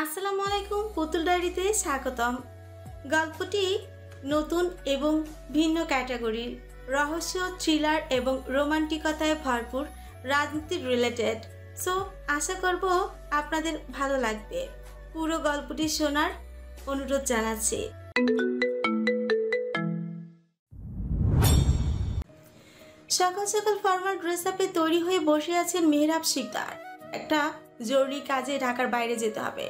আসসালামু আলাইকুম, পুতুল ডায়েরিতে স্বাগতম। গল্পটি নতুন এবং ভিন্ন ক্যাটাগরির, রহস্য, থ্রিলার এবং রোমান্টিকতায় ভরপুর, রাজনীতি রিলেটেড। সো আশা করব আপনাদের ভালো লাগবে। পুরো গল্পটি শোনার অনুরোধ জানাচ্ছি। সকাল সকাল ফর্মাল ড্রেস আপে তৈরি হয়ে বসে আছেন মেহরাব শিকদার। একটা জরুরি কাজে ঢাকার বাইরে যেতে হবে।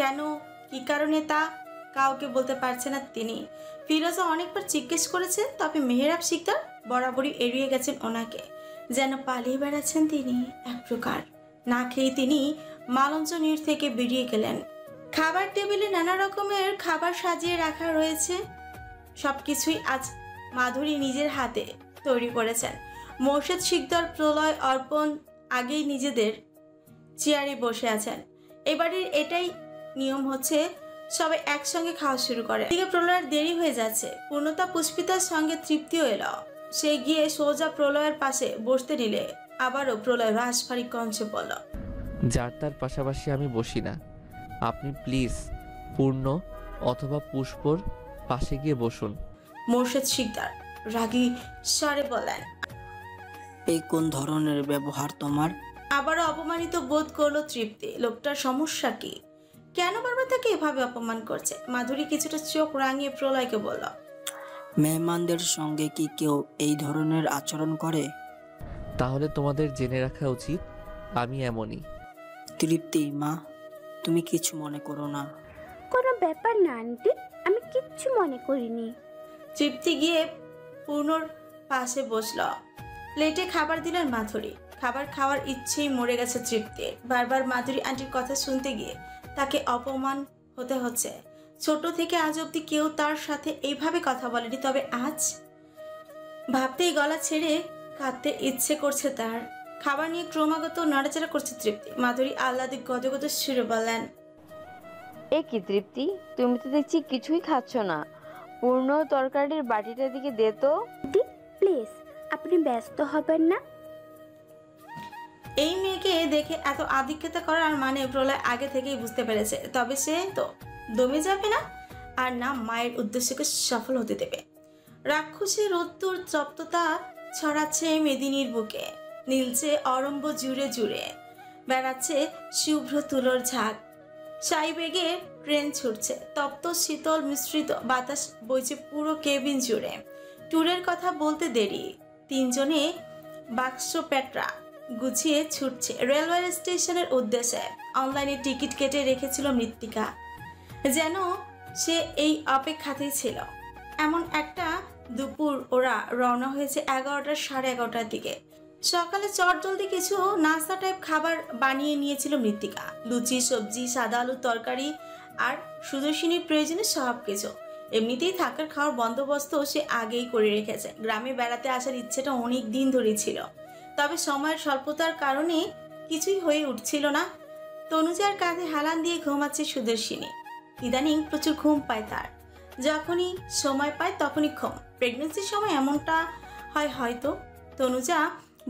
কেন, কি কারণে তা কাউকে বলতে পারছে না তিনি। ফিরোজা অনেকবার জিজ্ঞেস করেছে, তবে মেহরাব শিকদার বরাবরই এড়িয়ে গেছেন ওনাকে। যেন পালিয়ে বেড়াচ্ছেন তিনি এক প্রকার। না খেয়ে তিনি মালঞ্চ নীড় থেকে বেরিয়ে গেলেন। খাবার টেবিলে নানা রকমের খাবার সাজিয়ে রাখা রয়েছে। সবকিছুই আজ মাধুরী নিজের হাতে তৈরি করেছেন। মোর্শেদ শিকদার, প্রলয়, অর্পণ আগেই নিজেদের চেয়ারে বসে আছেন। এবারের এটাই নিয়ম হচ্ছে, সবাই একসঙ্গে খাওয়া শুরু করে। এদিকে প্রলয়ের দেরি হয়ে যাচ্ছে। পূর্ণতা পুষ্পিতার সঙ্গে তৃপ্তিও এলো। সে গিয়ে সোজা প্রলয়ের পাশে বসতে নিলে আবারও প্রলয় রাশভারী কঞ্চে বলল, যার তার পাশাপাশি আমি বসি না। আপনি প্লিজ পূর্ণ অথবা পুষ্পর পাশে গিয়ে বসুন। মোর্শেদ শিকদার রাগী স্বরে বললেন, এই কোন ধরনের ব্যবহার তোমার? আবারও অপমানিত বোধ করলো তৃপ্তি। লোকটার সমস্যা কি? কেন বারবার তাকে এভাবে অপমান করছে? মাধুরী কিছুটা চোখ রাঙিয়ে প্রলয়কে বলল, মেহমানদের সঙ্গে কি কেউ এই ধরনের আচরণ করে? তাহলে তোমাদের জেনে রাখা উচিত আমি এমনই। তৃপ্তি মা, তুমি কিছু মনে করো না। কোনো ব্যাপার না আন্টি, আমি কিচ্ছু মনে করিনি। তৃপ্তি গিয়ে পূর্ণর পাশে বসল। প্লেটে খাবার দিলেন মাধুরী। খাবার খাওয়ার ইচ্ছেই মরে গেছে তৃপ্তির। বারবার মাধুরী আন্টির কথা শুনতে গিয়ে তাকে অপমান হতে হচ্ছে। ছোট থেকে আজ অব্দি কেউ তার সাথে এইভাবে কথা বলেনি, তবে আজ ভাবতেই গলা ছেড়ে কাঁদতে ইচ্ছে করছে তার। খাবার নিয়ে ক্রমাগত নড়াচড়া করছে তৃপ্তি। মাধুরী আহ্লাদে গদগদ সুরে বললেন, এ কি তৃপ্তি, তুমি তো দেখছি কিছুই খাচ্ছ না। পূর্ণ তরকারির বাটিটার দিকে দে তো। আন্টি প্লিজ, আপনি ব্যস্ত হবেন না। এই মেয়েকে দেখে এত আধিক্যতা করার মানে প্রলয় আগে থেকেই বুঝতে পেরেছে। তবে সে তো দমে যাবে না, আর না মায়ের উদ্দেশ্যকে সফল হতে দেবে। রাক্ষসী রোদ্দুর তপ্ততা ছড়াচ্ছে মেদিনীর বুকে। নীলচে অরম্ব জুড়ে জুড়ে বেড়াচ্ছে শুভ্র তুলোর ঝাঁক। সাই বেগে ট্রেন ছুটছে। তপ্ত শীতল মিশ্রিত বাতাস বইছে পুরো কেবিন জুড়ে। ট্যুরের কথা বলতে দেরি। তিনজনে বাক্স প্যাটরা গুছিয়ে ছুটছে রেলওয়ে স্টেশনের উদ্দেশ্যে। অনলাইনে টিকিট কেটে রেখেছিল মৃত্তিকা, যেন সে এই অপেক্ষাতেই ছিল। এমন একটা দুপুর ওরা রওনা হয়েছে 11টা সাড়ে 11টার দিকে। সকালে চটজলদি কিছু নাস্তা টাইপ খাবার বানিয়ে নিয়েছিল মৃত্তিকা। লুচি, সবজি, সাদা আলুর তরকারি আর সুদর্শিনীর প্রয়োজনে সব কিছু। এমনিতেই থাকার খাওয়ার বন্দোবস্ত সে আগেই করে রেখেছে। গ্রামে বেড়াতে আসার ইচ্ছেটা অনেক দিন ধরেই ছিল, তবে সময়ের স্বল্পতার কারণে কিছুই হয়ে উঠছিল না। তনুজার কাঁধে হেলান দিয়ে ঘুমাচ্ছে সুদর্শিনী। ইদানিং প্রচুর ঘুম পায় তার। যখনই সময় পায় তখনই ঘুম। প্রেগনেন্সির সময় এমনটা হয় হয়তো। তনুজা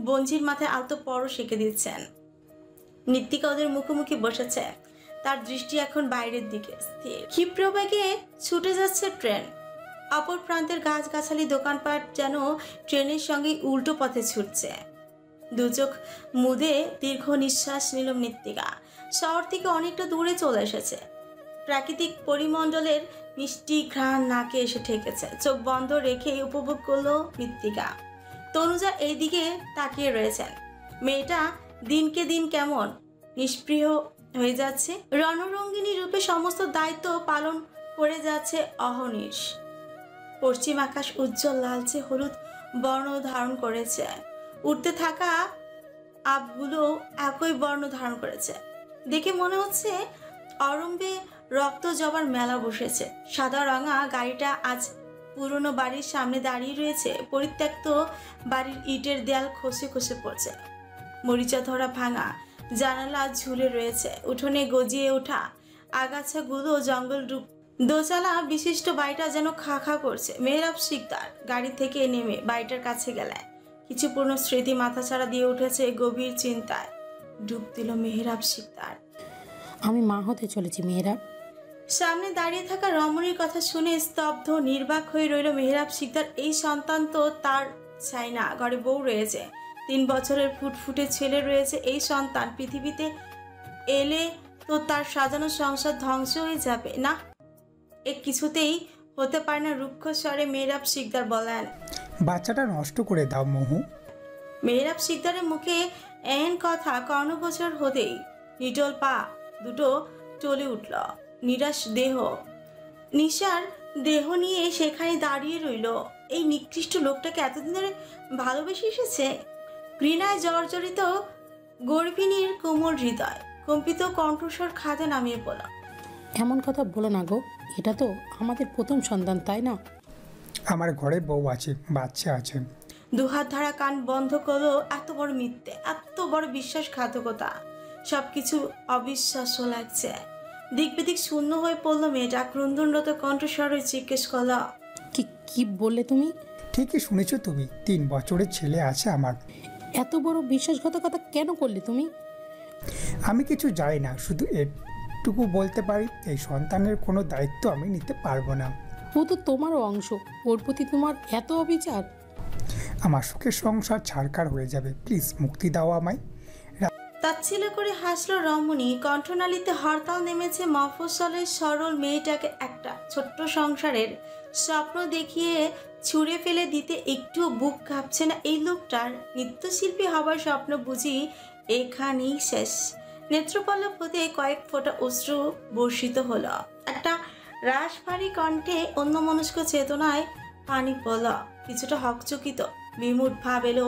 বঞ্জির মাথায় আলতো পরশ এঁকে দিচ্ছেন। মৃত্তিকা ওদের মুখোমুখি বসেছে। তার দৃষ্টি এখন বাইরের দিকে স্থির। ক্ষিপ্র বেগে ছুটে যাচ্ছে ট্রেন। অপর প্রান্তের গাছগাছালি, দোকানপাট যেন ট্রেনের সঙ্গে উল্টো পথে ছুটছে। দুচোখ মুদে দীর্ঘ নিঃশ্বাস নিল মৃত্তিকা। শহর থেকে অনেকটা দূরে চলে এসেছে। প্রাকৃতিক পরিমণ্ডলের মিষ্টি ঘ্রাণ নাকে এসে ঠেকেছে। চোখ বন্ধ রেখে উপভোগ করলো মৃত্তিকা। তনুজা এইদিকে তাকিয়ে রয়েছেন। মেয়েটা দিনকে দিন কেমন নিষ্প্রিয় হয়ে যাচ্ছে। রণরঙ্গিনী রূপে সমস্ত দায়িত্ব পালন করে যাচ্ছে অহর্নিশ। পশ্চিম আকাশ উজ্জ্বল লালচে হলুদ বর্ণ ধারণ করেছে। উঠতে থাকা আপগুলো একই বর্ণ ধারণ করেছে। দেখে মনে হচ্ছে অরম্বে রক্ত জবার মেলা বসেছে। সাদা রঙা গাড়িটা আজ পুরনো বাড়ির সামনে দাঁড়িয়ে রয়েছে। পরিত্যক্ত বাড়ির ইটের দেয়াল খসে খসে পড়ছে। মরিচা ধরা ভাঙা জানালা ঝুলে রয়েছে। উঠোনে গজিয়ে ওঠা আগাছাগুলো জঙ্গল রূপ। দোচালা বিশিষ্ট বাড়িটা যেন খা খা করছে। মেহরাব শিকদার গাড়ি থেকে নেমে বাড়িটার কাছে গেলেন। কিছু পুরনো স্মৃতি মাথাছাড়া দিয়ে উঠেছে। গভীর চিন্তায় ডুব দিল মেহরাব শিকদার। আমি মা হতে চলেছি মেহেরাব। সামনে দাঁড়িয়ে থাকা রমণীর কথা শুনে স্তব্ধ নির্বাক হয়ে রইল মেহরাব শিকদার। এই সন্তান তো তার চাই না, ঘরে বউ রয়েছে, 3 বছরের ফুটফুটে ছেলে রয়েছে। এই সন্তান পৃথিবীতে এলে তো তার সাজানো সংসার ধ্বংস হয়ে যাবে। না, এ কিছুতেই হতে পারে না। রুক্ষ স্বরে মেহরাব শিকদার বলেন, বাচ্চাটা নষ্ট করে দাও মহু। মেহরাব শিকদারের মুখে এন কথা কর্ণগোচর হতেই নিটল পা দুটো চলে উঠল। নিরাশ দেহ, নিশার দেহ নিয়ে সেখানে দাঁড়িয়ে রইল। এই নিকৃষ্ট লোকটাকে এতদিন ধরে ভালোবেসে এসেছে। ঘৃণায় জর্জরিত গর্ভিণীর কোমল হৃদয় কম্পিত কণ্ঠস্বর খাদে নামিয়ে পড়ল। এমন কথা বলো না গো, এটা তো আমাদের প্রথম সন্তান, তাই না? আমার ঘরে বউ আছে, বাচ্চা আছে। দুহাত ধারা কান বন্ধ করলো। এত বড় মিথ্যে, এত বড় বিশ্বাসঘাতকতা, সবকিছু অবিশ্বাস্য লাগছে। দিক বিদিক শূন্য হয়ে পড়লো মেয়েটা। ক্রন্দনরত কণ্ঠস্বরে জিজ্ঞেস করল, কি বললে তুমি? ঠিকই শুনেছ তুমি, 3 বছরের ছেলে আছে আমার। এত বড় বিশ্বাসঘাতকতা কেন করলে তুমি? আমি কিছু জানি না, শুধু এটুকু বলতে পারি এই সন্তানের কোনো দায়িত্ব আমি নিতে পারবো না। ও তো তোমারও অংশ, ওর প্রতি তোমার এত অবিচার। আমার সুখের সংসার ছাড়খাড় হয়ে যাবে, প্লিজ মুক্তি দাও আমায়। তাচ্ছিল্য করে হাসলো রমণী। কণ্ঠনালীতে হরতাল নেমেছে। মফস্বলের সরল মেয়েটাকে একটা ছোট্ট সংসারের স্বপ্ন দেখিয়ে ছুঁড়ে ফেলে দিতে একটু বুক কাঁপছে না এই লোকটার? নৃত্যশিল্পী হবার স্বপ্ন বুঝি এখানেই শেষ? নেত্রপল্লব হতে কয়েক ফোঁটা অশ্রু বর্ষিত হলো। একটা রাশভারী কণ্ঠে অন্যমনস্ক চেতনায় পানি পড়ল। কিছুটা হকচকিত বিমূঢ় ভাব এলো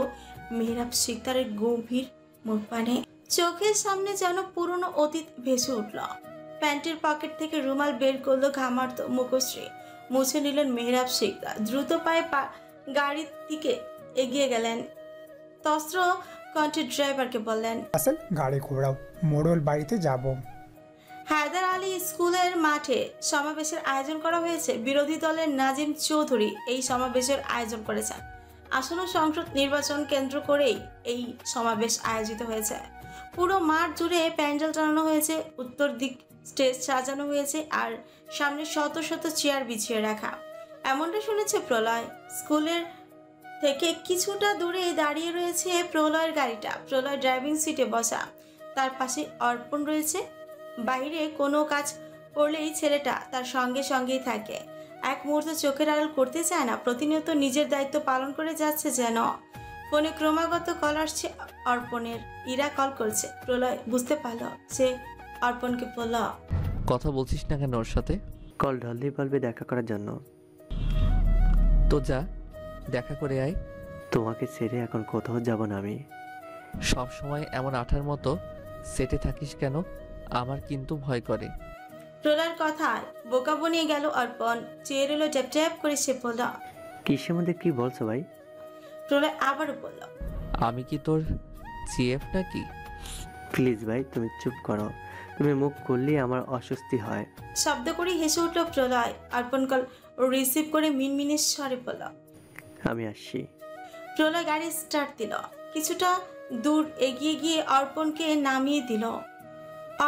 মেহরাব শিকদারের গভীর মুখপানে। চোখের সামনে যেন পুরনো অতীত ভেসে উঠল। প্যান্টের পকেট থেকে রুমাল বের করলো ঘামার্ত মুখশ্রী। মুছে নিলেন মেহরাব শিকদার। দ্রুত পায়ে গাড়ির দিকে এগিয়ে গেলেন। তস্ত্র কণ্ঠে ড্রাইভারকে বললেন, আসেন গাড়ি ঘোরাও, মোড়ল বাড়িতে যাব। হায়দার আলী স্কুলের মাঠে সমাবেশের আয়োজন করা হয়েছে। বিরোধী দলের নাজিম চৌধুরী এই সমাবেশের আয়োজন করেছেন। আসন্ন সংসদ নির্বাচন কেন্দ্র করেই এই সমাবেশ আয়োজিত হয়েছে। পুরো মাঠ জুড়ে প্যান্ডেল টানানো হয়েছে, উত্তর দিক স্টেজ সাজানো হয়েছে, আর সামনে শত শত চেয়ার বিছিয়ে রাখা। এমনটা শুনেছে প্রলয়। স্কুলের থেকে কিছুটা দূরে দাঁড়িয়ে রয়েছে প্রলয়ের গাড়িটা। প্রলয় ড্রাইভিং সিটে বসা, তার পাশে অর্পণ রয়েছে। বাইরে কোনো কাজ করলেই ছেলেটা তার সঙ্গে সঙ্গেই থাকে। এক মুহূর্ত চোখের আড়াল করতে চায় না। প্রতিনিয়ত নিজের দায়িত্ব পালন করে যাচ্ছে যেন। ফোনে ক্রমাগত কল আসছে অর্পণের। ইরা কল করছে। প্রলয় বুঝতে পারল। সে অর্পণকে বলল, কথা বলছিস না কেন ওর সাথে? কল ঢললেই বলবে দেখা করার জন্য। তো যা, দেখা করে আয়। তোমাকে ছেড়ে এখন কোথাও যাব না আমি। সব সময় এমন আঠার মতো সেটে থাকিস কেন? আমার কিন্তু ভয় করে। প্রলয়ের কথায় বোকা বনিয়ে গেল অর্পণ। চেয়ে রইল ট্যাপ ট্যাপ করে। সে বলল, কিসের মধ্যে কি বলছো ভাই? প্রলয় আবারও বলল, আমি কি তোর জিএফ নাকি? প্লিজ ভাই তুমি চুপ করো, তুমি মুখ খুললেই আমার অস্বস্তি হয়। শব্দ করে হেসে উঠল প্রলয়। অর্পণ কল রিসিভ করে মিনমিনের স্বরে বলল, আমি আসছি। প্রলয় গাড়ি স্টার্ট দিল। কিছুটা দূর এগিয়ে গিয়ে অর্পণকে নামিয়ে দিল।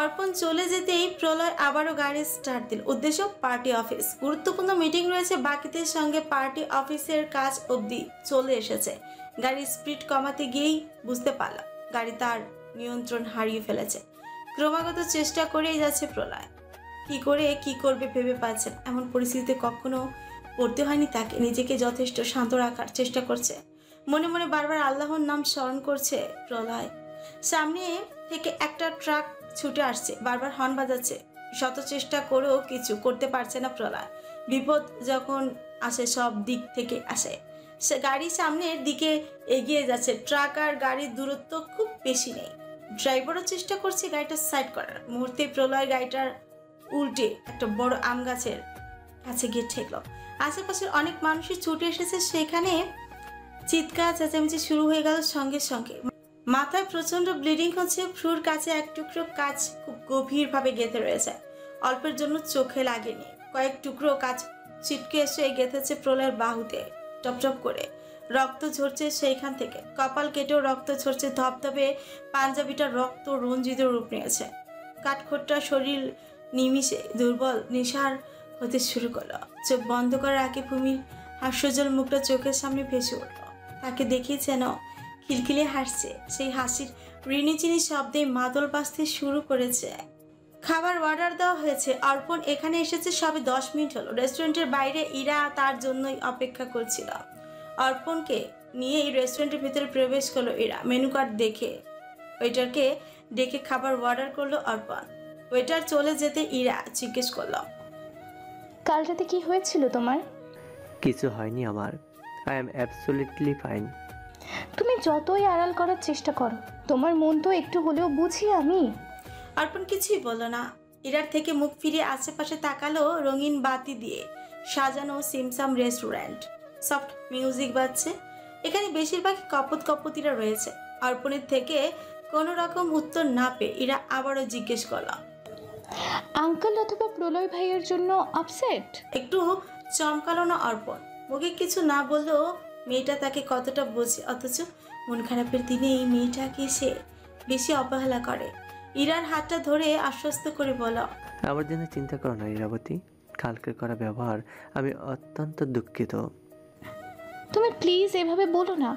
অর্পণ চলে যেতেই প্রলয় আবারও গাড়ি স্টার্ট দিল। উদ্দেশ্য পার্টি অফিস। গুরুত্বপূর্ণ মিটিং রয়েছে। বাকিদের সঙ্গে পার্টি অফিসের কাজ অবধি চলে এসেছে। গাড়ির স্পিড কমাতে গিয়েই বুঝতে পারল গাড়ি তার নিয়ন্ত্রণ হারিয়ে ফেলেছে। ক্রমাগত চেষ্টা করেই যাচ্ছে প্রলয়। কি করে কি করবে ভেবে পাচ্ছেন। এমন পরিস্থিতিতে কখনো পড়তে হয়নি তাকে। নিজেকে যথেষ্ট শান্ত রাখার চেষ্টা করছে। মনে মনে বারবার আল্লাহর নাম স্মরণ করছে প্রলয়। সামনে থেকে একটা ট্রাক ছুটে আসছে, বারবার হর্ন বাজাচ্ছে। শত চেষ্টা করেও কিছু করতে পারছে না প্রলয়। বিপদ যখন আসে সব দিক থেকে আসে। সে গাড়ি সামনের দিকে এগিয়ে যাচ্ছে। ট্রাক আর গাড়ির দূরত্ব খুব বেশি নেই। ড্রাইভারও চেষ্টা করছে গাড়িটা সাইড করার। মুহূর্তে প্রলয় গাড়িটার উল্টে একটা বড় আম গাছের কাছে গিয়ে ঠেকল। আশেপাশের অনেক মানুষই ছুটে এসেছে। সেখানে চিৎকার চেঁচামেচি শুরু হয়ে গেল সঙ্গে সঙ্গে। মাথায় প্রচন্ড ব্লিডিং হচ্ছে। ফ্রুর কাছে এক টুকরো কাচ খুব গভীরভাবে গেঁথে রয়েছে। অল্পের জন্য চোখে লাগেনি। কয়েক টুকরো কাচ ছিটকে এসে গেঁথেছে প্রলয়ের বাহুতে। টপটপ করে রক্ত ঝরছে সেইখান থেকে। কপাল কেটেও রক্ত ঝরছে। ধপধপে পাঞ্জাবিটা রক্ত রঞ্জিত রূপ নিয়েছে। কাঠখোট্টা শরীর নিমিষে দুর্বল নেশার হতে শুরু করলো। চোখ বন্ধ করার আগে ভূমির হাস্যজল মুখটা চোখের সামনে ভেসে উঠল। তাকে দেখে যেন খিলখিলে হাসছে। সেই হাসির রিনিচিনি শব্দে মাদল বাজতে শুরু করেছে। খাবার অর্ডার দেওয়া হয়েছে। অর্পণ এখানে এসেছে সবে 10 মিনিট হলো। রেস্টুরেন্টের বাইরে ইরা তার জন্যই অপেক্ষা করছিল। অর্পণকে নিয়ে এই রেস্টুরেন্টের ভিতরে প্রবেশ করলো ইরা। মেনু কার্ড দেখে ওয়েটারকে ডেকে খাবার অর্ডার করলো অর্পণ। ওয়েটার চলে যেতে ইরা জিজ্ঞেস করলো, কাল রাতে কি হয়েছিল তোমার? কিছু হয়নি আমার। I am absolutely fine. তুমি যতই আড়াল করার চেষ্টা করো, তোমার মন তো একটু হলেও বুঝি আমি। অর্পণ কিছুই বলল না। ইরার থেকে মুখ ফিরিয়ে আশেপাশে তাকালো। রঙিন বাতি দিয়ে সাজানো সিমসাম রেস্টুরেন্ট। সফট মিউজিক বাজছে। এখানে বেশিরভাগই কপতিরা রয়েছে। অর্পণের থেকে কোনো রকম উত্তর না পেয়ে ইরা আবারও জিজ্ঞেস করলাম, আঙ্কেল অথবা প্রলয় ভাইয়ের জন্য আপসেট? একটু চমকালো না অর্পণ। মুখে কিছু না বললেও মেয়েটা তাকে কতটা বোঝে, অথচ মন খারাপের দিনে এই মেয়েটাকে সে বেশি অবহেলা করে। ইরার হাতটা ধরে আশ্বস্ত করে বলল, আমার জন্য চিন্তা করো না ইরাবতী। কালকের করা ব্যবহার আমি অত্যন্ত দুঃখিত। তুমি প্লিজ এভাবে বলো না।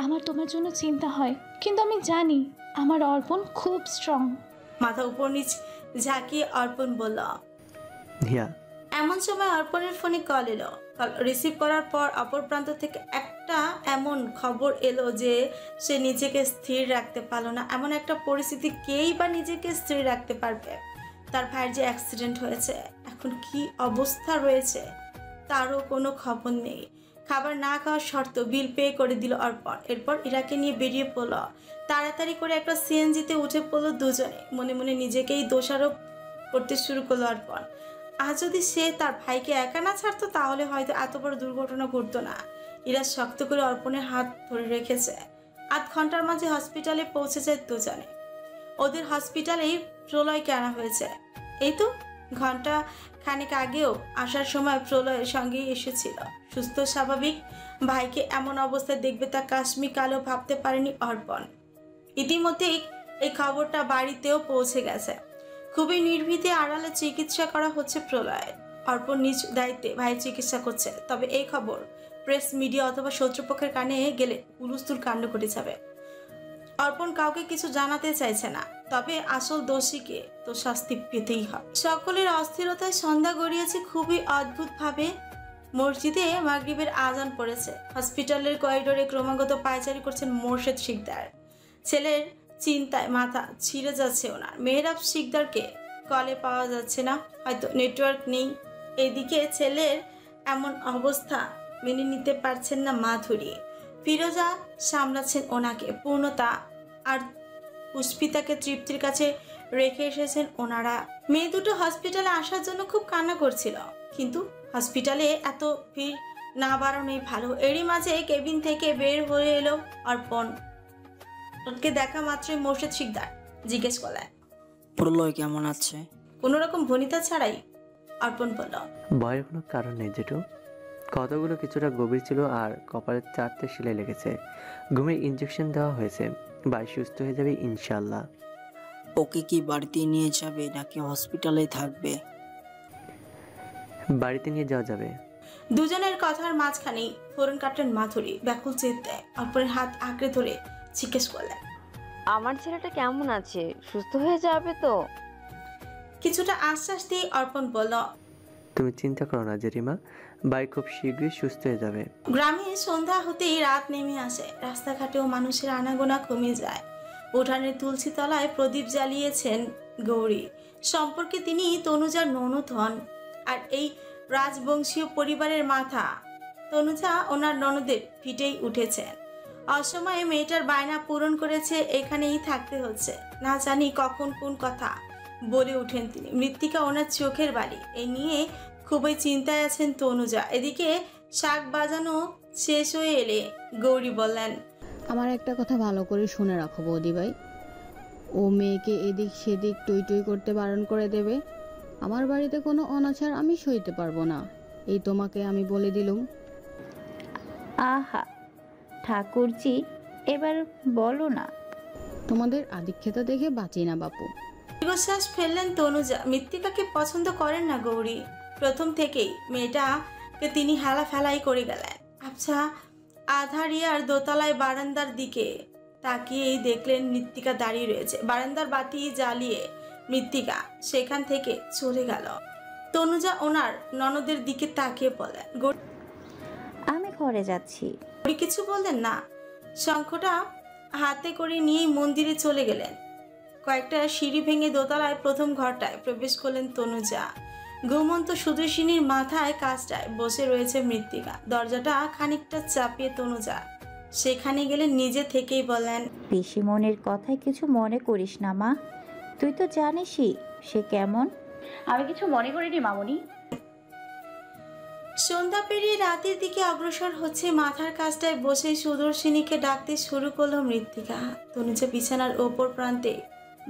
আমার তোমার জন্য চিন্তা হয়, কিন্তু আমি জানি আমার অর্পণ খুব স্ট্রং। মাথা উপর নিচ ঝাঁকিয়ে অর্পণ বলল, হিয়া। এমন সময় অর্পণের ফোনে কল এলো। কল রিসিভ করার পর অপর প্রান্ত থেকে একটা এমন খবর এলো যে সে নিজেকে স্থির রাখতে পারলো না। এমন একটা পরিস্থিতি কেই বা নিজেকে স্থির রাখতে পারবে? তার ভাইয়ের যে অ্যাক্সিডেন্ট হয়েছে, এখন কি অবস্থা রয়েছে তারও কোনো খবর নেই। খাবার না খাওয়ার শর্ত বিল পে করে দিল অর্পণ। এরপর ইরাকে নিয়ে বেরিয়ে পড়ল। তাড়াতাড়ি করে একটা সিএনজিতে উঠে পড়লো দুজনে। মনে মনে নিজেকেই দোষারোপ করতে শুরু করলো অর্পণ। আজ যদি সে তার ভাইকে একা না ছাড়তো তাহলে হয়তো এত বড় দুর্ঘটনা ঘটতো না। ইরা শক্ত করে অর্পণের হাত ধরে রেখেছে। আধ ঘন্টার মাঝে হসপিটালে পৌঁছে যায় দুজনে। ওদের হসপিটালেই প্রলয়কে আনা হয়েছে। এই তো ঘন্টা খানেক আগেও আসার সময় প্রলয়ের সঙ্গেই এসেছিল। সুস্থ স্বাভাবিক ভাইকে এমন অবস্থায় দেখবে তা কাশ্মীর কালো ভাবতে পারেনি অর্পণ। ইতিমধ্যেই এই খবরটা বাড়িতেও পৌঁছে গেছে। খুবই নির্ভীতে আড়ালে চিকিৎসা করা হচ্ছে প্রলয়ের। অর্পণ নিজ দায়িত্বে ভাইয়ের চিকিৎসা করছে। তবে এই খবর প্রেস, মিডিয়া অথবা শত্রুপক্ষের কানে গেলে হুলস্থুল কাণ্ড ঘটে যাবে। অর্পণ কাউকে কিছু জানাতে চাইছে না। তবে আসল দোষীকে তো শাস্তি পেতেই হবে। সকলের অস্থিরতায় সন্ধ্যা গড়িয়েছে খুবই অদ্ভুতভাবে। মসজিদে মাগরিবের আজান পড়েছে। হসপিটালের করিডোরে ক্রমাগত পায়চারি করছেন মোর্শেদ শিকদার। ছেলের চিন্তায় মাথা ছিঁড়ে যাচ্ছে ওনার। মেহরাব শিকদারকে কলে পাওয়া যাচ্ছে না, হয়তো নেটওয়ার্ক নেই। এদিকে ছেলের এমন অবস্থা মেনে নিতে পারছেন না মাধুরী। ফিরোজা সামলাচ্ছেন ওনাকে। পূর্ণতা আর পুষ্পিতাকে তৃপ্তির কাছে রেখে এসেছেন ওনারা। মেয়ে দুটো হসপিটালে আসার জন্য খুব কান্না করছিল, কিন্তু হসপিটালে এত ভিড় না বাড়ানোই ভালো। এরই মাঝে কেবিন থেকে বের হয়ে এলো অর্পণ। ওকে দেখা মাত্রই মোর্শেদ শিকদার জিজ্ঞেস করলেন, প্রলয় কেমন আছে? কোনো রকম ভনিতা ছাড়াই অর্পণ বলল, ভয়ের কোনো কারণ নেই জেঠু। কতগুলো কিছুটা গভীর ছিল আর কপালের 4টে সেলাই লেগেছে। ঘুমের ইনজেকশন দেওয়া হয়েছে। ভাই সুস্থ হয়ে যাবে ইনশাল্লাহ। ওকে কি বাড়িতে নিয়ে যাবে নাকি হসপিটালে থাকবে? বাড়িতে নিয়ে যাওয়া যাবে। দুজনের কথার মাঝখানেই ফোরন কাটলেন মাধুরী। ব্যাকুল চিত্তে অর্পণের হাত আঁকড়ে ধরে জিজ্ঞেস করলেন, আমার ছেলেটা কেমন আছে? সুস্থ হয়ে যাবে তো? কিছুটা আশ্বাস দিয়ে অর্পণ বলল, তুমি চিন্তা করো না জেরিমা, ভাই খুব শীঘ্রই সুস্থ হয়ে যাবে। গ্রামে সন্ধ্যা হতেই রাত নেমে আসে। রাস্তাঘাটেও মানুষের আনাগোনা কমে যায়। উঠানের তুলসী তলায় প্রদীপ জ্বালিয়েছেন গৌরী। সম্পর্কে তিনি তনুজার ননদ হন, আর এই রাজবংশীয় পরিবারের মাথা। তনুজা ওনার ননদের পিঠেই উঠেছেন। অসময়ে মেয়েটার বায়না পূরণ করেছে, এখানেই থাকতে হচ্ছে। না জানি কখন কোন কথা বলে উঠেন তিনি। মৃত্তিকা ওনার চোখের বালি। এই নিয়ে খুবই চিন্তায় আছেন তনুজা। এদিকে শাক বাজানো শেষ হয়ে এলে গৌরী বললেন, আমার একটা কথা ভালো করে শুনে রাখো বৌদি ভাই। ও মেয়েকে এদিক সেদিক টই টই করতে বারণ করে দেবে। আমার বাড়িতে কোনো অনাচার আমি সইতে পারবো না, এই তোমাকে আমি বলে দিলুম। আহা ঠাকুরজি, এবার বলো না। তোমাদের আদিক্ষেতা দেখে বাঁচি না বাপু। দীর্ঘশ্বাস ফেললেন তনুজা। মৃত্তিকাকে পছন্দ করেন না গৌরী, প্রথম থেকেই মেয়েটাকে তিনি হেলাফেলাই করে গেলেন। আচ্ছা, আধারিয়ার দোতলায় বারান্দার দিকে তাকিয়েই দেখলেন মৃত্তিকা দাঁড়িয়ে রয়েছে। বারান্দার বাতি জ্বালিয়ে মৃত্তিকা সেখান থেকে চলে গেল। তনুজা ওনার ননদের দিকে তাকিয়ে বলেন, আমি ঘরে যাচ্ছি। গৌরী কিছু বললেন না, শঙ্খটা হাতে করে নিয়েই মন্দিরে চলে গেলেন। কয়েকটা সিঁড়ি ভেঙে দোতলায় প্রথম ঘরটায় প্রবেশ করলেন তনুজা। ঘুমন্ত সুদর্শিনীর মাথায় কাজটায় বসে রয়েছে মৃত্তিকা। দরজাটা খানিকটা চাপিয়ে তনুজা সেখানে গেলে নিজে থেকেই বলেন, পিসিমণির কথায় কিছু মনে করিস না মা, তুই তো জানিসই সে কেমন। আমি কিছু মনে করিনি মামুনি। সন্ধ্যা পেরিয়ে রাতের দিকে অগ্রসর হচ্ছে। মাথার কাজটায় বসে সুদর্শিনীকে ডাকতে শুরু করলো মৃত্তিকা। তনুজা বিছানার ওপর প্রান্তে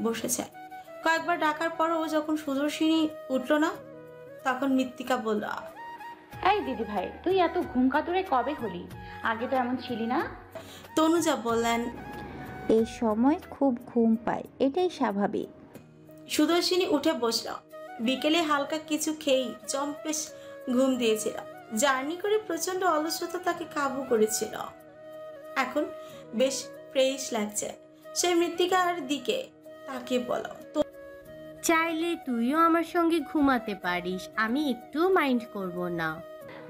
বসেছে। কয়েকবার ডাকার পরও যখন সুদর্শিনী উঠল না, তখন মৃত্তিকা বলল, এই দিদি ভাই, তুই এত ঘুম কাতুরে কবে হলি? আগে তো এমন ছিলি না। তনুজা বললেন, এই সময় খুব ঘুম পায়, এটাই স্বাভাবিক। সুদর্শিনী উঠে বসল। বিকেলে হালকা কিছু খেয়েই জম্পেশ ঘুম দিয়েছিল। জার্নি করে প্রচন্ড অলসতা তাকে কাবু করেছিল। এখন বেশ ফ্রেশ লাগছে। সে মৃত্তিকার দিকে তাকিয়ে বলল, চাইলে তুইও আমার সঙ্গে ঘুমাতে পারিস, আমি একটু মাইন্ড করব না।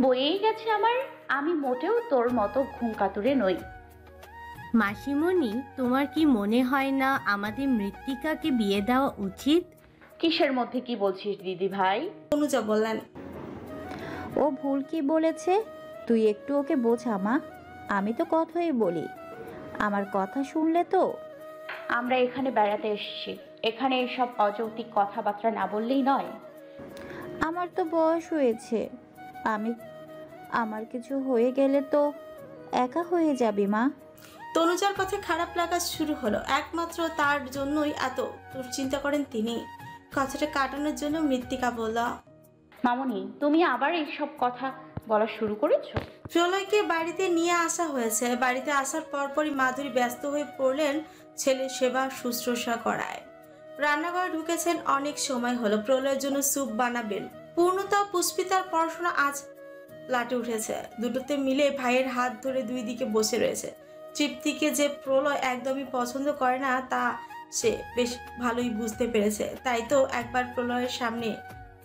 বয়েই গেছে আমার, আমি মোটেও তোর মতো ঘুম কাতুরে নই। মাসিমণি, তোমার কি মনে হয় না আমাদের মৃত্তিকাকে বিয়ে দেওয়া উচিত? কিসের মধ্যে কি বলছিস দিদি ভাই? তনুজা বললেন, ও ভুল কি বলেছে তুই একটু ওকে বোঝা মা। আমি তো কথাই বলি, আমার কথা শুনলে তো। আমরা এখানে বেড়াতে এসেছি, এখানে এসব অযৌক্তিক কথাবার্তা না বললেই নয়। আমার তো বয়স হয়েছে, আমার কিছু হয়ে গেলে তো একা হয়ে যাবি মা। তনুজার কথা খারাপ লাগা শুরু হলো। একমাত্র তার জন্যই এত দুশ্চিন্তা করেন তিনি। কথাটা কাটানোর জন্য মৃত্তিকা বলল, মামুনি, তুমি আবার এইসব কথা বলা শুরু করেছো? প্রলয়কে বাড়িতে নিয়ে আসা হয়েছে। বাড়িতে আসার পরপরই মাধুরী ব্যস্ত হয়ে পড়লেন ছেলের সেবা শুশ্রূষা করায়। রান্নাঘরে ঢুকেছেন, অনেক সময় হলো। প্রলয়ের জন্য স্যুপ বানাবেন। পূর্ণতা পুষ্পিতার পড়াশোনা আজ লাটে উঠেছে। দুটোতে মিলে ভাইয়ের হাত ধরে দুই দিকে বসে রয়েছে। তৃপ্তিকে যে প্রলয় একদমই পছন্দ করে না তা সে বেশ ভালোই বুঝতে পেরেছে। তাই তো একবার প্রলয়ের সামনে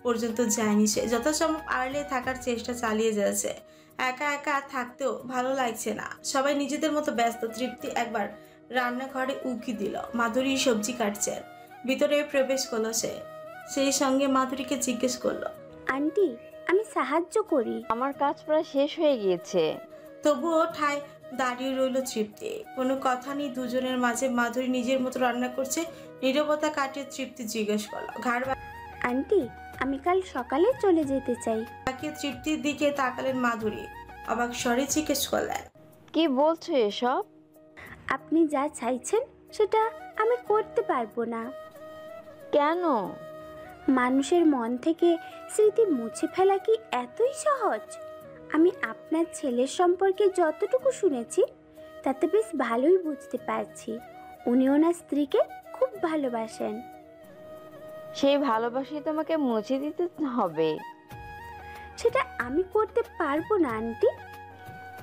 পর্যন্ত যায়নি সে। যথাসম্ভব আড়ালে থাকার চেষ্টা চালিয়ে যাচ্ছে। একা একা থাকতেও ভালো লাগছে না, সবাই নিজেদের মতো ব্যস্ত। তৃপ্তি একবার রান্নাঘরে উকি দিল। মাধুরী সবজি কাটছেন। ভিতরে প্রবেশ করলো সে। সেই সঙ্গে মাধুরীকে জিজ্ঞেস করলো, আন্টি, আমি সাহায্য করি। আমার কাজ প্রায় শেষ হয়ে গিয়েছে। তবুও ঠায় দাঁড়িয়ে রইল তৃপ্তি। কোনো কথা নেই দুজনের মাঝে। মাধুরী নিজের মতো রান্না করছে। নীরবতা কাটিয়ে তৃপ্তি জিজ্ঞেস করলো, ঘাড় আন্টি, আমি কাল সকালে চলে যেতে চাই। বাকি তৃপ্তির দিকে তাকালেন মাধুরী। অবাক স্বরে জিজ্ঞেস করলেন, কি বলছো এসব? আপনি যা চাইছেন সেটা আমি করতে পারবো না। কেন? মানুষের মন থেকে স্মৃতি মুছে ফেলা কি এতই সহজ? আমি আপনার ছেলের সম্পর্কে যতটুকু শুনেছি তাতে বেশ ভালোই বুঝতে পারছি উনি ওনার স্ত্রীকে খুব ভালোবাসেন। সেই ভালোবাসাই তোমাকে মুছে দিতে হবে? সেটা আমি করতে পারবো না আন্টি।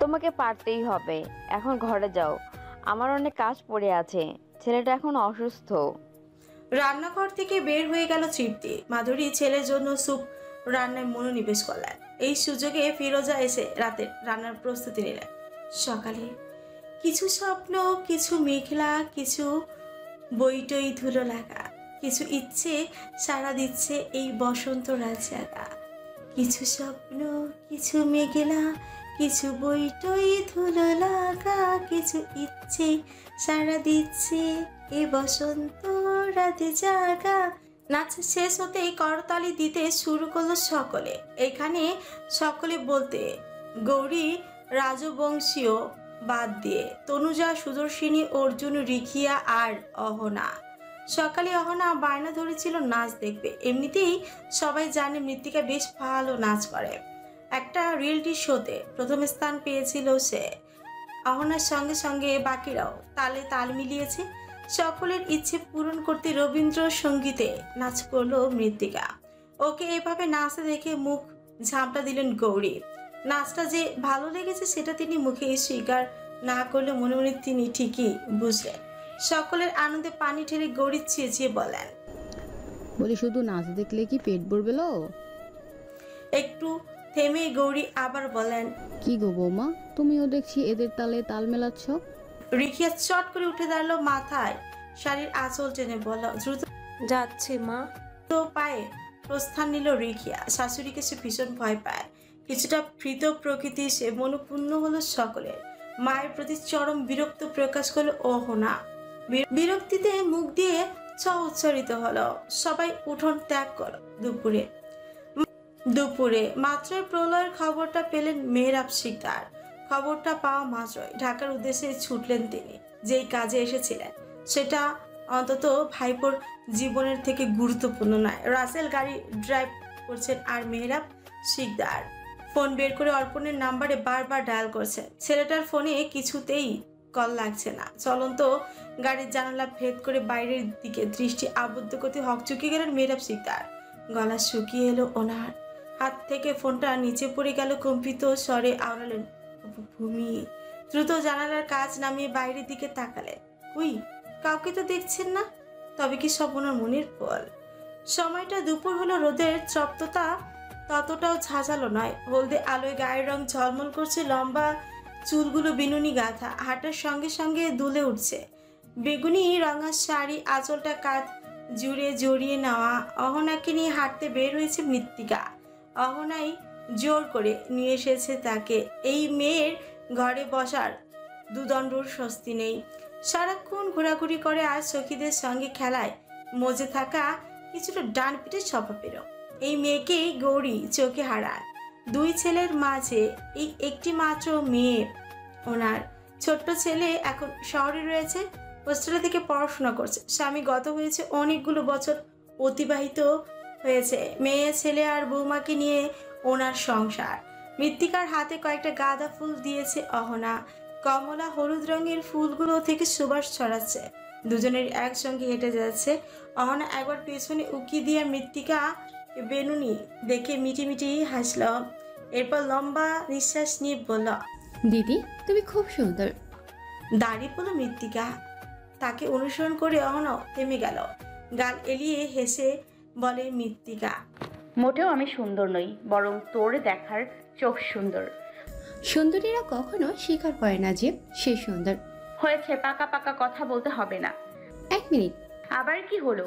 তোমাকে পারতেই হবে। এখন ঘরে যাও, আমার অনেক কাজ পড়ে আছে। ছেলেটা এখন অসুস্থ। রান্নাঘর থেকে বের হয়ে গেল তৃপ্তি। মাধুরী ছেলের জন্য স্যুপ রান্নায় মনোনিবেশ করলেন। এই সুযোগে ফিরোজা এসে রাতের রান্নার প্রস্তুতি নিলেন। সকালে কিছু স্বপ্ন, কিছু মেঘলা, কিছু বইটই ধুলো লাগা, কিছু ইচ্ছে সাড়া দিচ্ছে এই বসন্ত রাজাগা। কিছু স্বপ্ন, কিছু মেঘলা, কিছু বইটই ধুলো লাগা, কিছু ইচ্ছে সাড়া দিচ্ছে এই বসন্ত রাতে জাগা। নাচ শেষ হতেই করতালি দিতে শুরু করলো সকলে। এখানে সকলে বলতে গৌরী রাজবংশীয় বাদ দিয়ে তনুজা, সুদর্শিনী, অর্জুন, রিখিয়া আর অহনা। সকালে অহনা বায়না ধরেছিল নাচ দেখবে। এমনিতেই সবাই জানে মৃত্তিকা বেশ ভালো নাচ করে। একটা রিয়েলিটি শোতে প্রথম স্থান পেয়েছিল সে। অহনার সঙ্গে সঙ্গে বাকিরাও তালে তাল মিলিয়েছে। সকলের ইচ্ছে পূরণ করতে রবীন্দ্রসঙ্গীতে নাচ করলো মৃত্তিকা। ওকে এভাবে নাচতে দেখে মুখ ঝামটা দিলেন গৌরী। নাচটা যে ভালো লেগেছে সেটা তিনি মুখে স্বীকার না করলে মনে মনে তিনি ঠিকই বুঝলেন। সকলের আনন্দে পানি ঠেলে গৌরী চেঁচিয়ে বলেন, বলি শুধু নাচ দেখলে কি পেট ভরবে লো? একটু থেমে গৌরী আবার বলেন, কি গো বৌমা, তুমিও দেখছি এদের তালে তাল মেলাচ্ছ। রিখিয়া চট করে উঠে দাঁড়ালো, মাথায় শাড়ির আঁচল টেনে বলল, দ্রুত যাচ্ছে মা। তো পায়ে প্রস্থান নিল রিখিয়া। শাশুড়িকে সে ভীষণ ভয় পায়। কিছুটা ভীত প্রকৃতি সে, মনোপূর্ণ হলো সকলের। মায়ের প্রতি চরম বিরক্ত প্রকাশ করলো অহনা। বিরক্তিতে মুখ দিয়ে উচ্চারিত হলো। সবাই উঠোন ত্যাগ করলো। দুপুরে মাত্রই প্রলয়ের খবরটা পেলেন মেহরাব শিকদার। খবরটা পাওয়া মাত্রই ঢাকার উদ্দেশ্যে ছুটলেন তিনি। যেই কাজে এসেছিলেন সেটা অন্তত ভাইপোর জীবনের থেকে গুরুত্বপূর্ণ নয়। রাসেল গাড়ি ড্রাইভ করছেন আর মেহরাব শিকদার ফোন বের করে অর্পণের নাম্বারে বারবার ডায়াল করছেন। ছেলেটার ফোনে কিছুতেই কল লাগছে না। চলন্ত গাড়ির জানালা ভেদ করে বাইরের দিকে দৃষ্টি আবদ্ধ করতে হকচুকি গেলেন মেহরাব শিকদার। গলা শুকিয়ে এলো ওনার। হাত থেকে ফোনটা নিচে পড়ে গেল। কম্পিত স্বরে আওড়ালেন, ভূমি। দ্রুত জানালার কাজ নামিয়ে বাইরের দিকে তাকালেন। কই, কাউকে তো দেখছেন না। তবে কি সব ওনার মনের ফল? সময়টা দুপুর হলো। রোদের তপ্ততা ততটাও ঝাঁঝালো নয়। হলদে আলোয় গায়ের রং ঝলমল করছে। লম্বা চুলগুলো বিনুনি গাঁথা, হাঁটার সঙ্গে সঙ্গে দুলে উঠছে। বেগুনি রঙা শাড়ি, আঁচলটা কাঁধ জুড়ে জড়িয়ে নেওয়া। অহনাকে নিয়ে হাঁটতে বের হয়েছে মৃত্তিকা। অহনাই জোর করে নিয়ে এসেছে তাকে। এই মেয়ের ঘরে বসার দুদণ্ডর স্বস্তি নেই। সারাক্ষণ ঘোরাঘুরি করে আর সখীদের সঙ্গে খেলায় মজে থাকা কিছুটা ডান পিঠে স্বভাবেরও। এই মেয়েকেই গৌরী চোখে হারান। দুই ছেলের মাঝে এই একটি মাত্র মেয়ে ওনার। ছোট্ট ছেলে এখন শহরে রয়েছে, হোস্টেলে থেকে পড়াশোনা করছে। স্বামী গত হয়েছে, অনেকগুলো বছর অতিবাহিত হয়েছে মেয়ে ছেলে আর বৌমাকে নিয়ে ওনার সংসার। মৃত্তিকার হাতে কয়েকটা গাঁদা ফুল দিয়েছে অহনা। কমলা হলুদ রঙের ফুলগুলো থেকে সুবাস ছড়াচ্ছে। দুজনের একসঙ্গে হেঁটে যাচ্ছে। অহনা একবার পেছনে উকি দিয়ে মৃত্তিকা বেনুনি দেখে মিটিমিটি হাসল। এরপর লম্বা নিঃশ্বাস নিয়ে বলল, দিদি তুমি খুব সুন্দর। দাঁড়িয়ে পড়ল মৃত্তিকা। তাকে অনুসরণ করে অহনা থেমে গেল। গাল এলিয়ে হেসে বলে মৃত্তিকা, মোটেও আমি সুন্দর নই, বরং তোর দেখার চোখ সুন্দর। সুন্দরীরা কখনো স্বীকার করে না যে সে সুন্দর। হয়েছে, পাকা পাকা কথা বলতে হবে না। এক মিনিট, আবার কি হলো?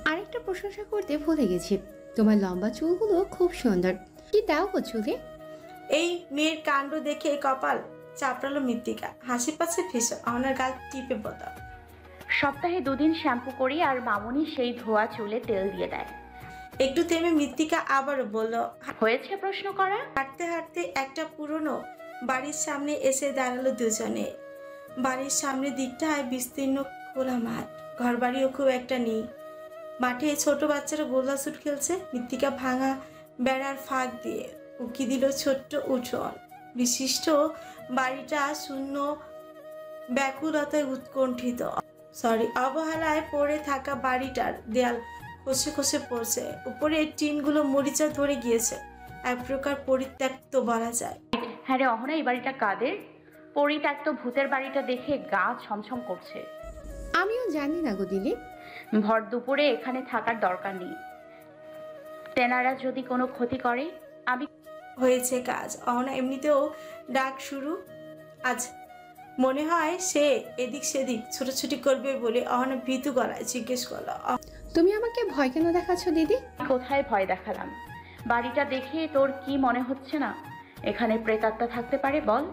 আরেকটা প্রশংসা করতে ভুলে গেছি, তোমার লম্বা চুলগুলো খুব সুন্দর। কি দাও গো চুলে? এই মেয়ের কাণ্ড দেখে কপাল চাপড়ালো মৃত্তিকা। হাসি পাচ্ছে ভীষণ। অহনার গাল টিপে বলল, সপ্তাহে 2 দিন শ্যাম্পু করি আর মামুনি সেই ধোয়া চুলে তেল দিয়ে দেয়। একটু থেমে মৃত্তিকা আবারও বলল, হয়েছে প্রশ্ন করা? হাঁটতে হাঁটতে একটা পুরনো বাড়ির সামনে এসে দাঁড়ালো দুজনে। বাড়ির সামনের দিকটায় বিস্তীর্ণ খোলা মাঠ। ঘর বাড়িও খুব একটা নেই। মাঠে ছোট বাচ্চারা গোল্লা শুট খেলছে। মৃত্তিকা ভাঙা বেড়ার ফাঁক দিয়ে উকি দিল ছোট্ট উঠোন বিশিষ্ট বাড়িটা। শূন্য ব্যাকুলতায় উৎকণ্ঠিত, অবহেলায় পড়ে থাকা বাড়িটার দেয়াল খসে খসে পড়ছে। উপরে টিনগুলো মরিচা ধরে গিয়েছে। এক প্রকার পরিত্যক্ত বলা যায়। হ্যাঁ রে অহনা, এই বাড়িটা কাদের? পরিত্যক্ত ভূতের বাড়িটা দেখে গা ছমছম করছে। আমিও জানি না গো দিলি। ভর দুপুরে এখানে থাকার দরকার নেই। তেনারা যদি কোনো ক্ষতি করে? আমি হয়েছে কাজ। অহনা এমনিতেও ডাক শুরু। আজ মনে হয় সে এদিক সেদিক ছোটাছুটি করবে বলে অহনা ভীতু গলায় জিজ্ঞেস করলো, তুমি আমাকে ভয় কেন দেখাচ্ছ দিদি? কোথায় ভয় দেখালাম? বাড়িটা দেখে তোর কি মনে হচ্ছে না এখানে প্রেতাত্মা থাকতে পারে? বল।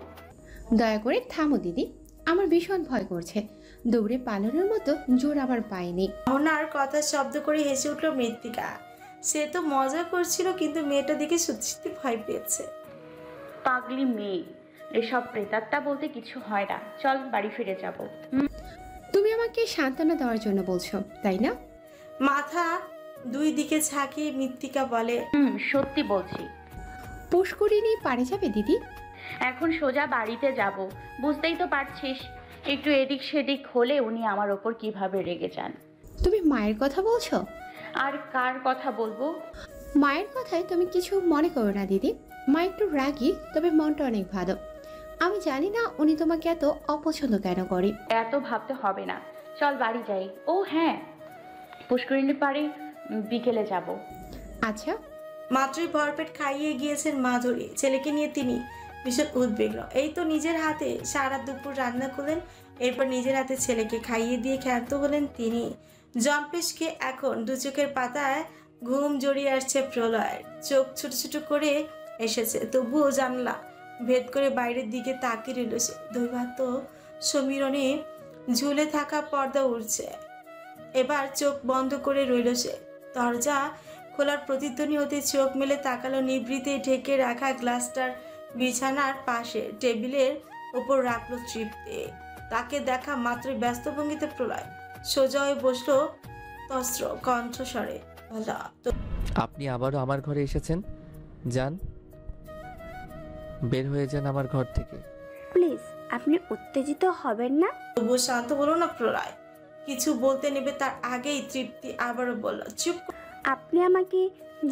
দয়া করে থামো দিদি, আমার ভীষণ ভয় করছে। দৌড়ে পালানোর মতো জোর আবার পাইনি। অহনার কথা শব্দ করে হেসে উঠল মৃত্তিকা। সে তো মজা করছিল, কিন্তু মেয়েটা দিকে সত্যি ভয় পেয়েছে। পাগলি মেয়ে, এসব প্রেতাত্মা বলতে কিছু হয় না। চল বাড়ি ফিরে যাব। তুমি আমাকে সান্ত্বনা দেওয়ার জন্য বলছো, তাই না? মাথা দুই দিকে ঝাঁকিয়ে মৃত্তিকা বলে, সত্যি বলছি। পুষ্করিণী পারে যাবে দিদি? এখন সোজা বাড়িতে যাব, বুঝতেই তো পারছিস। একটু এদিক সেদিক হলে উনি আমার ওপর কিভাবে রেগে যান। তুমি মায়ের কথা বলছো? আর কার কথা বলবো? মায়ের কথায় তুমি কিছু মনে করো না দিদি। মা একটু রাগী, তবে মনটা অনেক ভালো। আমি জানি না উনি তোমাকে এত অপছন্দ কেন করে। এত ভাবতে হবে না, চল বাড়ি যাই। ও হ্যাঁ, পুষ্করিণী পাড়ে বিকেলে যাব। আচ্ছা। মাত্রই ভরপেট খাইয়ে গিয়েছেন মাধুরী, ছেলেকে নিয়ে তিনি ভীষণ উদ্বিগ্ন। এই তো নিজের হাতে সারা দুপুর রান্না করলেন, এরপর নিজের হাতে ছেলেকে খাইয়ে দিয়ে ক্ষান্ত হলেন তিনি। জম্পেশকে এখন দু চোখের পাতায় ঘুম জড়িয়ে আসছে প্রলয়ের। চোখ ছোট ছোট করে এসেছে, তবুও জানলা ভেদ করে বাইরের দিকে তাকিয়ে রইল সে। দৈবাত সমীরণে ঝুলে থাকা পর্দা উঠছে, এবার চোখ বন্ধ করে রইল সে। দরজা খোলার প্রতিধ্বনি হতে চোখ মেলে তাকালো নিভৃতে ঢেকে রাখা গ্লাসটার বিছানার পাশে টেবিলের ওপর রাখলো তৃপ্তি। তাকে দেখা মাত্র ব্যস্ত ভঙ্গিতে প্রলয় সোজা হয়ে বসলো তস্ত্র কণ্ঠস্বরে, বলা, আপনি আবারও আমার ঘরে এসেছেন? যান, বের হয়ে যান আমার ঘর থেকে। প্লিজ, আপনি উত্তেজিত হবেন না। তবুও শান্ত হলো না প্রলয়। কিছু বলতে নেবে তার আগেই তৃপ্তি আবারও বলল, চুপ। আপনি আমাকে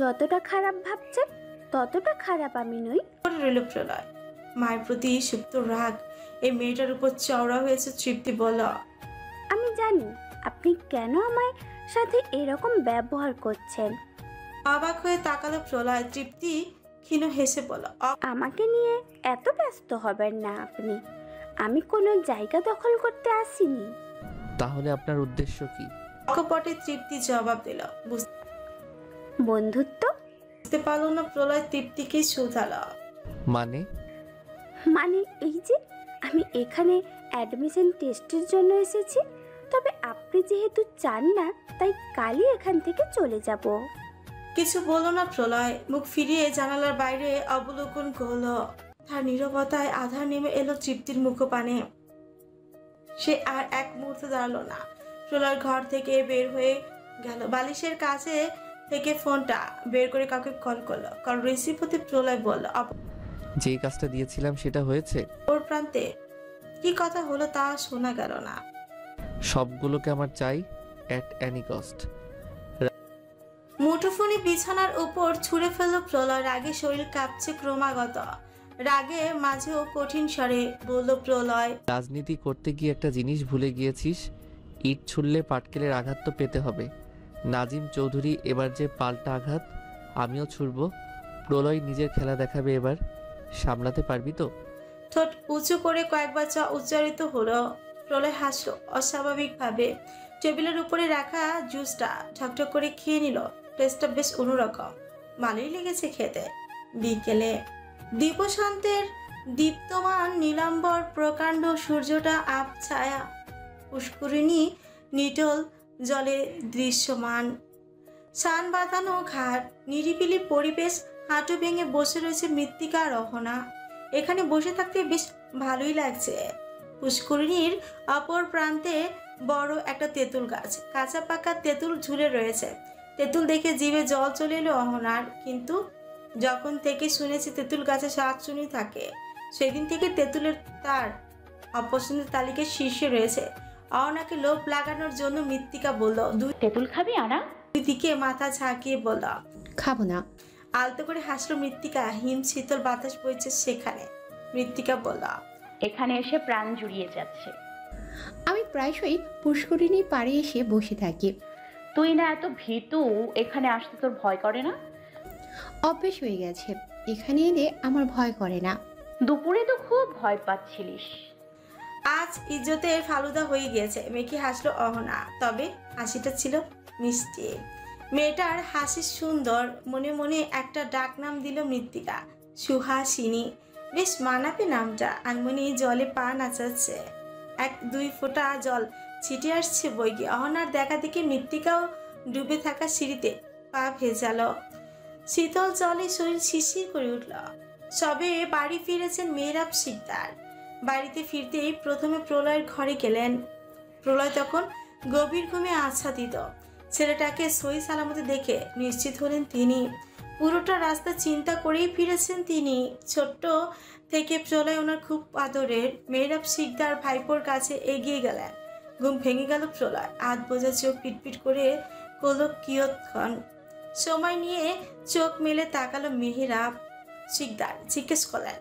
যতটা খারাপ ভাবছেন ততটা খারাপ আমি নই। রইল প্রলয়। মায়ের প্রতি সুপ্ত রাগ এই মেয়েটার উপর চওড়া হয়েছে। তৃপ্তি বলল, আমি জানি আপনি কেন আমার সাথে এরকম ব্যবহার করছেন। অবাক হয়ে তাকালো প্রলয়। তৃপ্তি ক্ষীণ হেসে বলল, আমাকে নিয়ে এত ব্যস্ত হবেন না আপনি। আমি কোনো জায়গা দখল করতে আসিনি। তাহলে আপনার উদ্দেশ্য কি? অকপটে তৃপ্তি জবাব দিল, বন্ধুত্ব। বুঝতে পারল না প্রলয় তৃপ্তিকে শুধালো, মানে এই যে আমি এখানে অ্যাডমিশন টেস্টের জন্য এসেছি, তবে আপনি যেহেতু চান না তাই কালই এখান থেকে চলে যাব। কিছু বলল না প্রলয়। মুখ ফিরিয়ে জানালার বাইরে অবলোকন করল। তার নীরবতায় আধার নেমে এলো তৃপ্তির মুখপানে। সে আর এক মুহূর্ত দাঁড়ালো না, প্রলয়ের ঘর থেকে বের হয়ে গেল। বালিশের কাছে থেকে ফোনটা বের করে কাউকে কল করলো। কল রিসিভ হতে প্রলয় বলল, যেই কাজটা দিয়েছিলাম সেটা হয়েছে? ওর প্রান্তে কি কথা হলো তা শোনা গেল না। সবগুলোকে আমার চাই, অ্যাট এনি কস্ট। মুঠোফোনে বিছানার উপর ছুঁড়ে ফেলল প্রলয়। রাগে শরীর কাঁপছে ক্রমাগত। রাগে মাঝেও কঠিন স্বরে বলল প্রলয়, রাজনীতি করতে গিয়ে একটা জিনিস ভুলে গিয়েছিস, ইট ছুড়লে পাটকেলের আঘাত তো পেতে হবে। নাজিম চৌধুরী এবার যে পাল্টা আঘাত আমিও ছুড়ব। প্রলয় নিজের খেলা দেখাবে, এবার সামলাতে পারবি তো? ঠোঁট উঁচু করে কয়েকবার উচ্চারিত হলো। প্রলয় হাসলো অস্বাভাবিকভাবে। টেবিলের উপরে রাখা জুসটা ঠকঠক করে খেয়ে নিল। টেস্টটা বেশ অন্যরকম, ভালোই লেগেছে খেতে। বিকেলে দীপশান্তের দীপ্তমান নীলাম্বর প্রকাণ্ড সূর্যটা আবছায়া, পুষ্করিণী নিটল জলে দৃশ্যমান, সান বাঁধানো ঘাট, নিরিবিলি পরিবেশ। হাঁটু ভেঙে বসে রয়েছে মৃত্তিকা রহনা। এখানে বসে থাকতে বেশ ভালোই লাগছে। পুষ্করিণীর অপর প্রান্তে বড় একটা তেঁতুল গাছ, কাঁচা পাকা তেঁতুল ঝুলে রয়েছে। তেঁতুল দেখে জিভে জল চলে এলো অহনার। কিন্তু যখন থেকে শুনেছি তেঁতুল গাছে শাকচুনি থাকে, সেদিন থেকে তেঁতুলের তার অপছন্দের তালিকায় শীর্ষে রয়েছে। অহনাকে লোভ লাগানোর জন্য মৃত্তিকা বলল, দুই তেঁতুল খাবি আনা? দুই দিকে মাথা ঝাঁকিয়ে বলল, খাবো না। আলতো করে হাসলো মৃত্তিকা। হিম শীতল বাতাস বইছে সেখানে। মৃত্তিকা বলল, এখানে এসে প্রাণ জুড়িয়ে যাচ্ছে। আমি প্রায়শই পুষ্করিণী পাড়ে এসে বসে থাকি। তুই না এত ভীতু, এখানে আসতে তোর ভয় করে না? অভ্যেস হয়ে গেছে, এখানে এলে আমার ভয় করে না। দুপুরে তো খুব ভয় পাচ্ছিলিস। আজ ইজ্জতের ফালুদা হয়ে গিয়েছে। মেকি হাসলো অহনা, তবে হাসিটা ছিল মিষ্টি। মেয়েটার হাসি সুন্দর। মনে মনে একটা ডাক নাম দিল মৃত্তিকা, সুহাসিনী। বেশ মানাবে নামটা। আনমনি জলে পা নাচাচ্ছে, এক দুই ফোঁটা জল ছিটে আসছে বই গিয়ে। অহনার দেখা দেখে মৃত্তিকাও ডুবে থাকা সিঁড়িতে পা ভেজালো। শীতল জলে শরীর শিশির করে উঠল। সবে বাড়ি ফিরেছেন মেহরাব শিকদার। বাড়িতে ফিরতেই প্রথমে প্রলয়ের ঘরে গেলেন। প্রলয় তখন গভীর ঘুমে আচ্ছাদিত। ছেলেটাকে সহি সালামতে দেখে নিশ্চিত হলেন তিনি। পুরোটা রাস্তা চিন্তা করেই ফিরেছেন তিনি। ছোট্ট থেকে প্রলয় ওনার খুব আদরের। মেহরাব শিকদার ভাইপোর কাছে এগিয়ে গেলেন। ঘুম ভেঙে গেল প্রলয়। আধ বোঝা চোখ পিটপিট করে করল কিয়ৎক্ষণ। সময় নিয়ে চোখ মেলে তাকালো মেহরাব শিকদার। জিজ্ঞেস করলেন,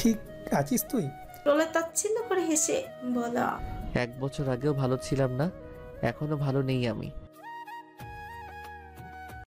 ঠিক আছিস তুই? প্রলয় তাচ্ছিল্য করে হেসে বলল, 1 বছর আগেও ভালো ছিলাম না, এখনো ভালো নেই আমি।